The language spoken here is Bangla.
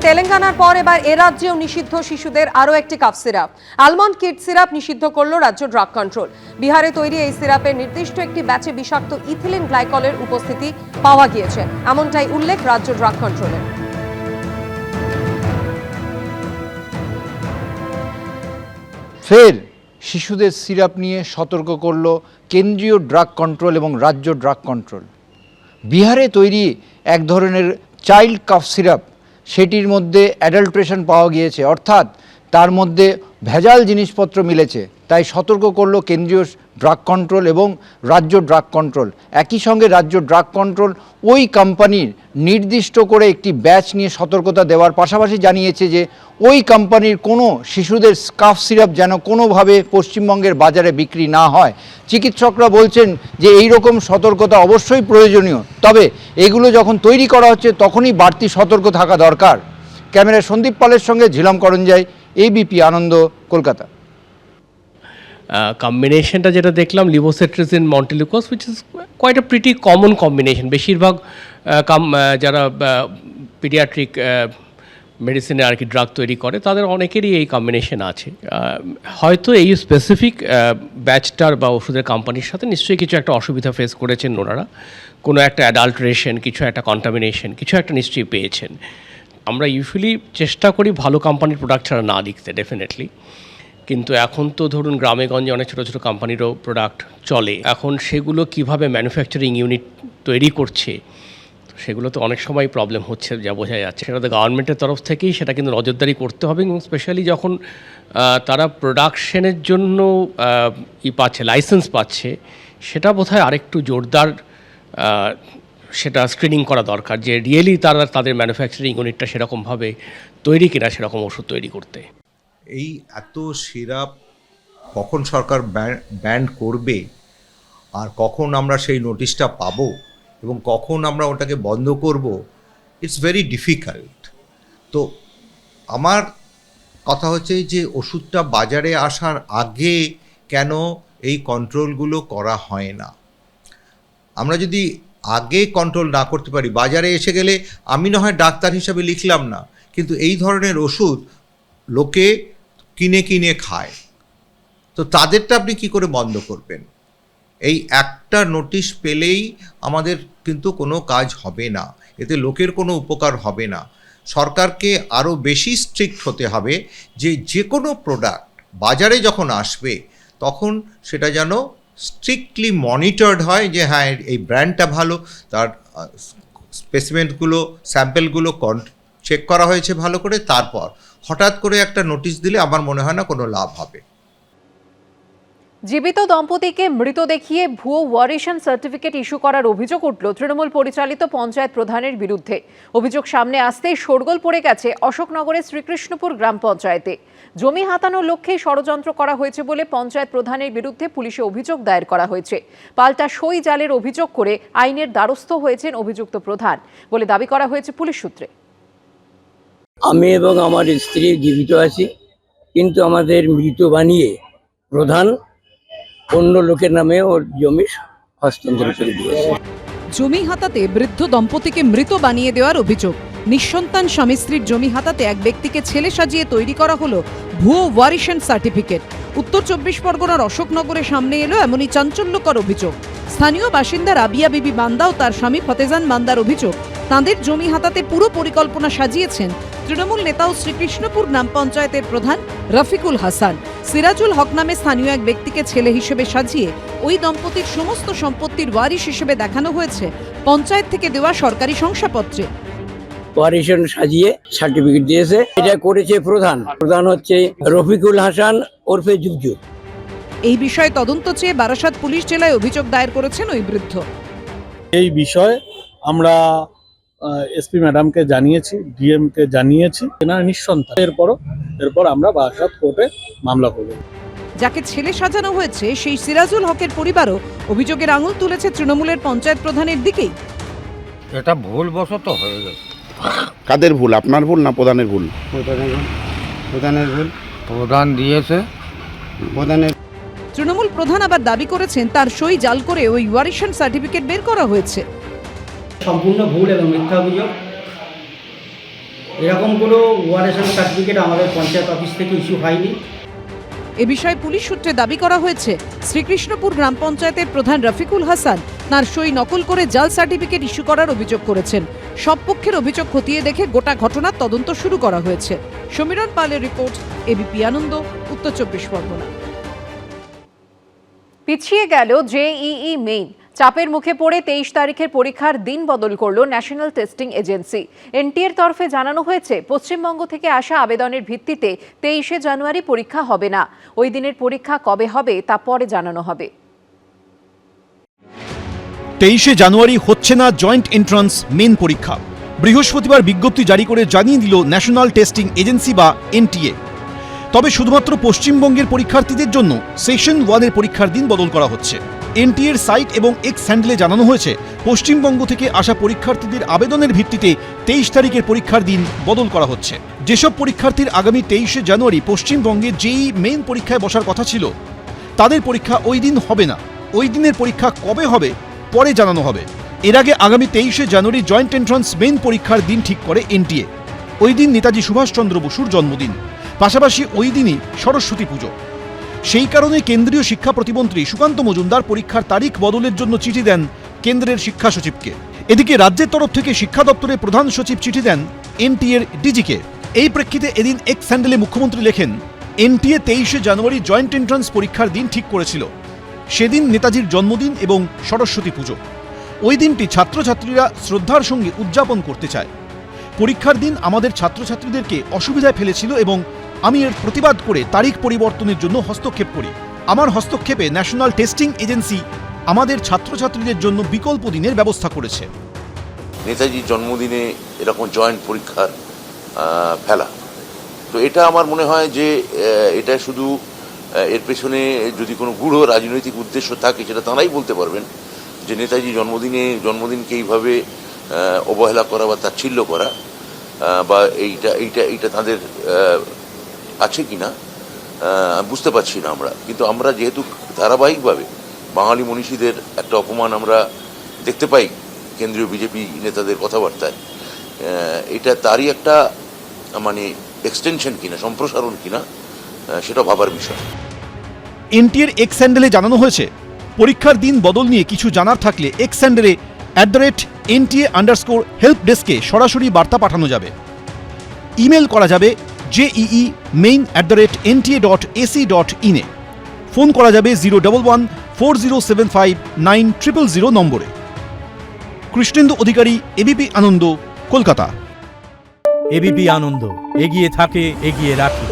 তেলেঙ্গানার পর এবার এ রাজ্যেও নিষিদ্ধ শিশুদের আরও একটি cough syrup. Almond kid syrup নিষিদ্ধ করল রাজ্য ড্রাগ কন্ট্রোল। বিহারে তৈরি এই সিরাপের নির্দিষ্ট একটি ব্যাচে বিষাক্ত ইথিলিন গ্লাইকলের উপস্থিতি পাওয়া গিয়েছে, এমনটাই উল্লেখ রাজ্য ড্রাগ কন্ট্রোলের। ফের শিশুদের সিরাপ নিয়ে সতর্ক করল কেন্দ্রীয় ড্রাগ কন্ট্রোল এবং রাজ্য ড্রাগ কন্ট্রোল। বিহারে তৈরি এক ধরনের চাইল্ড কাফ সিরাপ, সেটির মধ্যে অ্যাডাল্ট্রেশন পাওয়া গিয়েছে, অর্থাৎ তার মধ্যে ভেজাল জিনিসপত্র মিলেছে। তাই সতর্ক করলো কেন্দ্রীয় ড্রাগ কন্ট্রোল এবং রাজ্য ড্রাগ কন্ট্রোল। একই সঙ্গে রাজ্য ড্রাগ কন্ট্রোল ওই কোম্পানির নির্দিষ্ট করে একটি ব্যাচ নিয়ে সতর্কতা দেওয়ার পাশাপাশি জানিয়েছে যে ওই কোম্পানির কোনো শিশুদের কাফ সিরাপ যেন কোনোভাবে পশ্চিমবঙ্গের বাজারে বিক্রি না হয়। চিকিৎসকরা বলছেন যে এই রকম সতর্কতা অবশ্যই প্রয়োজনীয়, তবে এগুলো যখন তৈরি করা হচ্ছে তখনই বাড়তি সতর্ক থাকা দরকার। ক্যামেরায় সন্দীপ পালের সঙ্গে ঝিলম করঞ্জাই, এবিপি আনন্দ, কলকাতা। কম্বিনেশনটা যেটা দেখলাম, levocetirizine montelukast, which is quite a pretty common combination. বেশিরভাগ যারা পিডিয়াট্রিক মেডিসিনে আর কি ড্রাগ তৈরি করে তাদের অনেকেরই এই কম্বিনেশন আছে। হয়তো এই স্পেসিফিক ব্যাচটার বা ওষুধের কোম্পানির সাথে নিশ্চয়ই কিছু একটা অসুবিধা ফেস করেছেন ওনারা, কোনো একটা অ্যাডাল্টারেশন, কিছু একটা কন্টামিনেশন, কিছু একটা নিশ্চয়ই পেয়েছেন। আমরা ইউজুয়ালি চেষ্টা করি ভালো কোম্পানির প্রোডাক্ট ছাড়া না লিখতে, ডেফিনেটলি। কিন্তু এখন তো ধরুন গ্রামে গঞ্জে অনেক ছোটো ছোটো কোম্পানিরও প্রোডাক্ট চলে। এখন সেগুলো কিভাবে ম্যানুফ্যাকচারিং ইউনিট তৈরি করছে, সেগুলো তো অনেক সময় প্রবলেম হচ্ছে, যা বোঝা যাচ্ছে। সেটা তো গভর্নমেন্টের তরফ থেকেই সেটা কিন্তু নজরদারি করতে হবে, এবং স্পেশালি যখন তারা প্রোডাকশনের জন্য পাচ্ছে, লাইসেন্স পাচ্ছে, সেটা বোধহয় আরেকটু জোরদার সেটা স্ক্রিনিং করা দরকার, যে রিয়েলি তারা তাদের ম্যানুফ্যাকচারিং ইউনিটটা সেরকমভাবে তৈরি কিনা সেরকম ওষুধ তৈরি করতে। এই এত সিরাপ কখন সরকার ব্যান করবে, আর কখন আমরা সেই নোটিশটা পাবো এবং কখন আমরা ওটাকে বন্ধ করব, ইটস ভেরি ডিফিকাল্ট। তো আমার কথা হচ্ছে যে ওষুধটা বাজারে আসার আগে কেন এই কন্ট্রোলগুলো করা হয় না? আমরা যদি আগে কন্ট্রোল না করতে পারি, বাজারে এসে গেলে আমি না হয় ডাক্তার হিসাবে লিখলাম না, কিন্তু এই ধরনের ওষুধ লোকে কিনে কিনে খায়, তো তাদেরটা আপনি কি করে বন্ধ করবেন? এই একটা নোটিশ পেলেই আমাদের কিন্তু কোনো কাজ হবে না, এতে লোকের কোনো উপকার হবে না। সরকারকে আরও বেশি স্ট্রিক্ট হতে হবে, যে কোনো প্রোডাক্ট বাজারে যখন আসবে তখন সেটা যেন স্ট্রিক্টলি মনিটর্ড হয়, যে হ্যাঁ এই ব্র্যান্ডটা ভালো, তার স্পেসিমেন্টগুলো, স্যাম্পেলগুলো চেক করা হয়েছে ভালো করে, তারপর হঠাৎ করে একটা নোটিশ দিলে আমার মনে হয় না কোনো লাভ হবে। জীবিত দম্পতিকে মৃত দেখিয়ে ভুয়ো ওয়ারিশন সার্টিফিকেট ইস্যু করার অভিযোগ উঠল তৃণমূল পরিচালিত পঞ্চায়েত প্রধানের বিরুদ্ধে। অভিযোগ সামনে আসতেই শোরগোল পড়ে গেছে অশোকনগরের শ্রীকৃষ্ণপুর গ্রাম পঞ্চায়েতে। জমি হাতানোর লক্ষ্যে ষড়যন্ত্র করা হয়েছে বলে পঞ্চায়েত প্রধানের বিরুদ্ধে পুলিশে অভিযোগ দায়ের করা হয়েছে। পাল্টা সই জালের অভিযোগ করে আইনের দ্বারস্থ হয়েছেন অভিযুক্ত প্রধান বলে দাবি করা হয়েছে পুলিশ সূত্রে। আমি এবং আমার স্ত্রী জীবিত আছি, কিন্তু আমাদের মৃত বানিয়ে প্রধান অন্য লোকের নামে ওর জমি হস্তান্তর করে দিয়েছে। জমি হাতাতে বৃদ্ধ দম্পতিকে মৃত বানিয়ে দেওয়ার অভিযোগ। নিঃসন্তান স্বামী স্ত্রীর জমি হাতাতে এক ব্যক্তিকে ছেলে সাজিয়ে তৈরি করা হলো ভুয়ো ওয়ারিশন সার্টিফিকেট। উত্তর 24 পরগনার অশোকনগরের সামনে এলো এমনই চাঞ্চল্যকর অভিযোগ। স্থানীয় বাসিন্দা রাবিয়া বিবি বান্দা ও তার স্বামী ফতেজান বান্দার অভিযোগ, তাঁদের জমি হাতাতে পুরো পরিকল্পনা সাজিয়েছেন তৃণমূল নেতা ও শ্রীকৃষ্ণপুর গ্রাম পঞ্চায়েতের প্রধান রফিকুল হাসান। সিরাজুল হক নামে স্থানীয় এক ব্যক্তিকে ছেলে হিসেবে সাজিয়ে ওই দম্পতির সমস্ত সম্পত্তির ওয়ারিশ হিসেবে দেখানো হয়েছে পঞ্চায়েত থেকে দেওয়া সরকারি শংসাপত্রে। ওয়ারিশন সাজিয়ে সার্টিফিকেট দিয়েছে। এটা করেছে প্রধান হচ্ছে রফিকুল হাসান ওরফে জুজু। এই বিষয়ে তদন্ত চেয়ে বারাসাত পুলিশ জেলায় অভিযোগ দায়ের করেছেন ওই বৃদ্ধ। এই বিষয়ে আমরা এসপি ম্যাডামকে জানিয়েছি, ডিএমকে জানিয়েছি, এনারা নিঃসন্তান। এরপর আমরা বারাসাত কোর্টে মামলা করব। যাকে ছেলে সাজানো হয়েছে সেই সিরাজুল হকের পরিবারও অভিযোগের আঙুল তুলেছে তৃণমূলের পঞ্চায়েত প্রধানের দিকেই। এটা ভুলবশত হয়ে গেছে। কাদের ভুল? আপনার ভুল না প্রধানের ভুল? প্রধানের ভুল। প্রধান দিয়েছে। তৃণমূল প্রধান আবার দাবি করেছেন তার সই জাল করে ওই ওয়ারিশন সার্টিফিকেট বের করা হয়েছে। সম্পূর্ণ ভুল এবং মিথ্যা অভিযোগ। এরকম কোনো ওয়ারেশন সার্টিফিকেট আমাদের পঞ্চায়েত অফিস থেকে ইস্যু হয়নি। এ বিষয়ে পুলিশ সূত্রে দাবি করা হয়েছে, শ্রীকৃষ্ণপুর গ্রাম পঞ্চায়েতের প্রধান রফিকুল হাসান তাঁর সই নকল করে জাল সার্টিফিকেট ইস্যু করার অভিযোগ করেছেন। সব পক্ষের অভিযোগ খতিয়ে দেখে গোটা ঘটনার তদন্ত শুরু করা হয়েছে। সমীরণ পালের রিপোর্ট, এবিপি আনন্দ, উত্তর 24 পরগনা। পিছিয়ে গেল জেইই মেইন। চাপের মুখে পড়ে 23 তারিখের পরীক্ষার দিন বদল করল ন্যাশনাল টেস্টিং এজেন্সি। এনটিএর তরফে জানানো হয়েছে, পশ্চিমবঙ্গ থেকে আসা আবেদনের ভিত্তিতে 23শে জানুয়ারি পরীক্ষা হবে না। ওই দিনের পরীক্ষা কবে হবে তা পরে জানানো হবে। 23শে জানুয়ারি হচ্ছে না জয়েন্ট এন্ট্রান্স মেন পরীক্ষা। বৃহস্পতিবার বিজ্ঞপ্তি জারি করে জানিয়ে দিল ন্যাশনাল টেস্টিং এজেন্সি বা এনটিএ। তবে শুধুমাত্র পশ্চিমবঙ্গের পরীক্ষার্থীদের জন্য সেশন 1-এর পরীক্ষার দিন বদল করা হচ্ছে। এনটিএর সাইট এবং এক্স হ্যান্ডেলে জানানো হয়েছে, পশ্চিমবঙ্গ থেকে আসা পরীক্ষার্থীদের আবেদনের ভিত্তিতে 23 তারিখের পরীক্ষার দিন বদল করা হচ্ছে। যেসব পরীক্ষার্থীর আগামী 23শে জানুয়ারি পশ্চিমবঙ্গে জেইই মেইন পরীক্ষায় বসার কথা ছিল, তাদের পরীক্ষা ওই দিন হবে না। ওই দিনের পরীক্ষা কবে হবে পরে জানানো হবে। এর আগে আগামী 23শে জানুয়ারি জয়েন্ট এন্ট্রান্স মেইন পরীক্ষার দিন ঠিক করে এনটিএ। ওই দিন নেতাজি সুভাষচন্দ্র বসুর জন্মদিন, পাশাপাশি ওই দিনই সরস্বতী পুজো। সেই কারণে কেন্দ্রীয় শিক্ষা প্রতিমন্ত্রী সুকান্ত মজুমদার পরীক্ষার তারিখ বদলের জন্য চিঠি দেন কেন্দ্রের শিক্ষা সচিবকে। এদিকে রাজ্যের তরফ থেকে শিক্ষা দপ্তরের প্রধান সচিব চিঠি দেন এনটিএর ডিজিকে। এই প্রেক্ষিতে এদিন এক্স হ্যান্ডেলে মুখ্যমন্ত্রী লেখেন, এনটিএ 23শে জানুয়ারি জয়েন্ট এন্ট্রান্স পরীক্ষার দিন ঠিক করেছিল। সেদিন নেতাজির জন্মদিন এবং সরস্বতী পুজো। ওই দিনটি ছাত্রছাত্রীরা শ্রদ্ধার সঙ্গে উদযাপন করতে চায়। পরীক্ষার দিন আমাদের ছাত্রছাত্রীদেরকে অসুবিধায় ফেলেছিল এবং আমি এর প্রতিবাদ করে তারিখ পরিবর্তনের জন্য হস্তক্ষেপ করি। আমার হস্তক্ষেপে ন্যাশনাল টেস্টিং এজেন্সি আমাদের ছাত্রছাত্রীদের জন্য বিকল্প দিনের ব্যবস্থা করেছে। নেতাজির জন্মদিনে এরকম জয়েন্ট পরীক্ষার ফেলা, তো এটা আমার মনে হয় যে এটা শুধু এর পেছনে যদি কোনো গূঢ় রাজনৈতিক উদ্দেশ্য থাকে সেটা তাঁরাই বলতে পারবেন, যে নেতাজি জন্মদিনকে এইভাবে অবহেলা করা বা তাচ্ছিল্য করা বা এইটা তাদের আছে কিনা বুঝতে পারছি না আমরা। কিন্তু আমরা যেহেতু ধারাবাহিকভাবে বাঙালি মনীষীদের একটা অপমান আমরা দেখতে পাই কেন্দ্রীয় বিজেপি নেতাদের কথাবার্তায়, এটা তারই একটা মানে এক্সটেনশন কিনা, সম্প্রসারণ কিনা, সেটা ভাবার বিষয়। এনটিএর এক্স হ্যান্ডেলে জানানো হয়েছে, পরীক্ষার দিন বদল নিয়ে কিছু জানার থাকলে এক্স হ্যান্ডেলে @NTA_help ডেস্কে সরাসরি বার্তা পাঠানো যাবে। ইমেল করা যাবে jeimain@nta.ac.in-এ। ফোন করা যাবে 011-4075-9000 নম্বরে। কৃষ্ণেন্দু অধিকারী, এবিপি আনন্দ, কলকাতা। এবিপি আনন্দ, এগিয়ে থাকে, এগিয়ে রাখে।